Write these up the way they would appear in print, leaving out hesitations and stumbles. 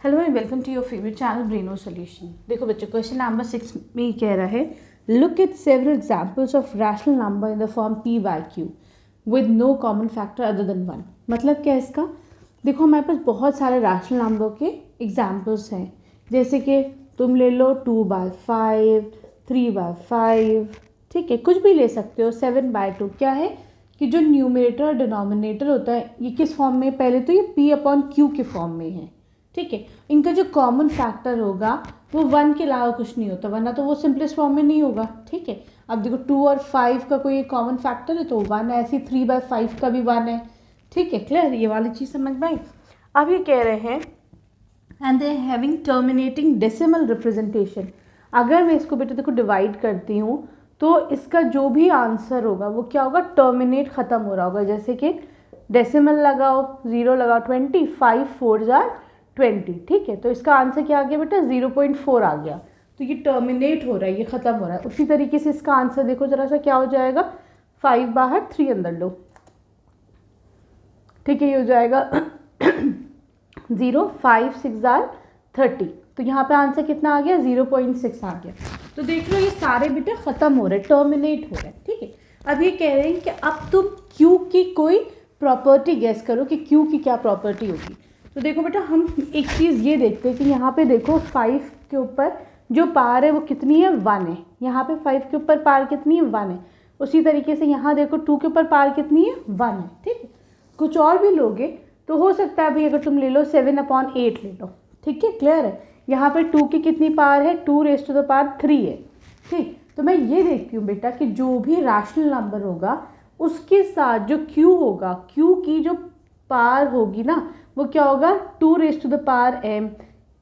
Hello and welcome to your favourite channel Braino solution. देखो बच्चों, question number 6 में ये कह रहा है look at several examples of rational number in the form p by q with no common factor other than 1। मतलब क्या है इसका? देखो हमारे पास बहुत सारे रैशनल नंबर के एग्जांपल्स हैं, जैसे कि तुम ले लो 2/5, 3/5, ठीक है, कुछ भी ले सकते हो। 7/2 क्या है कि जो न्यूमरेटर और डिनोमिनेटर होता है ये किस फॉर्म में? पहले तो ये p/q के फॉर्म में है, ठीक है। इनका जो कॉमन फैक्टर होगा वो 1 के अलावा कुछ नहीं होता, वरना तो वो सिंपलेस्ट फॉर्म में नहीं होगा, ठीक है। अब देखो 2 और 5 का कोई कॉमन फैक्टर है तो 1 है, ऐसे 3/5 का भी 1 है, ठीक है। क्लियर? ये वाली चीज़ समझ में आई। अब ये कह रहे हैं and they having terminating decimal representation. अगर मैं इसको बेटा देखो डिवाइड करती हूँ तो इसका जो भी आंसर होगा वो क्या होगा? टर्मिनेट ख़त्म हो रहा होगा। जैसे कि डेसिमल लगाओ, 0 लगाओ, 20, 5 4 जार 20, ठीक है। तो इसका आंसर क्या आ गया बेटा? 0.4 आ गया। तो ये टर्मिनेट हो रहा है, ये ख़त्म हो रहा है। उसी तरीके से इसका आंसर देखो जरा सा क्या हो जाएगा? 5 बाहर 3 अंदर लो, ठीक है, ये हो जाएगा 0, 5 6 जार 30। तो यहाँ पे आंसर कितना आ गया? 0.6 आ गया। तो देख लो ये सारे बेटा ख़त्म हो रहे हैं, टर्मिनेट हो रहे हैं, ठीक है। अब ये कह रहे हैं कि अब तुम Q की कोई प्रॉपर्टी गेस करो कि Q की क्या प्रॉपर्टी होगी। तो देखो बेटा हम एक चीज़ ये देखते हैं कि यहाँ पे देखो 5 के ऊपर जो पार है वो कितनी है? 1 है। यहाँ पे 5 के ऊपर पार कितनी है? 1 है। उसी तरीके से यहाँ देखो 2 के ऊपर पार कितनी है? 1 है, ठीक है। कुछ और भी लोगे तो हो सकता है भाई अगर तुम ले लो 7/8 ले लो, ठीक है। क्लियर है? यहाँ पर 2 की कितनी पार है? 2⁻³ है, ठीक। तो मैं ये देखती हूँ बेटा कि जो भी रैशनल नंबर होगा उसके साथ जो Q होगा, Q की जो पार होगी ना वो क्या होगा? 2⁻m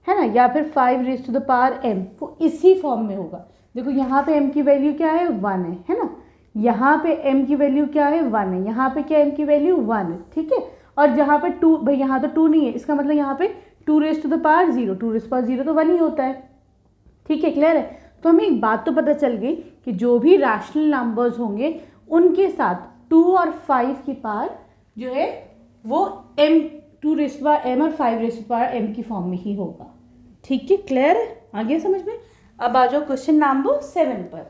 है ना, या फिर 5⁻m, वो इसी फॉर्म में होगा। देखो यहाँ पे m की वैल्यू क्या है? 1 है ना। यहाँ पे m की वैल्यू क्या है? 1 है। यहाँ पे क्या m की वैल्यू? 1 है, ठीक है। और जहाँ पे 2, भाई यहाँ तो 2 नहीं है, इसका मतलब यहाँ पे 2⁻0, 2⁻0 तो 1 ही होता है, ठीक है। क्लियर है? तो हमें एक बात तो पता चल गई कि जो भी रैशनल नंबर्स होंगे उनके साथ 2 और 5 की पार जो है वो m 2m और 5m की फॉर्म में ही होगा, ठीक है। क्लियर है? आ गया समझ में? अब आ जाओ क्वेश्चन नंबर 7 पर।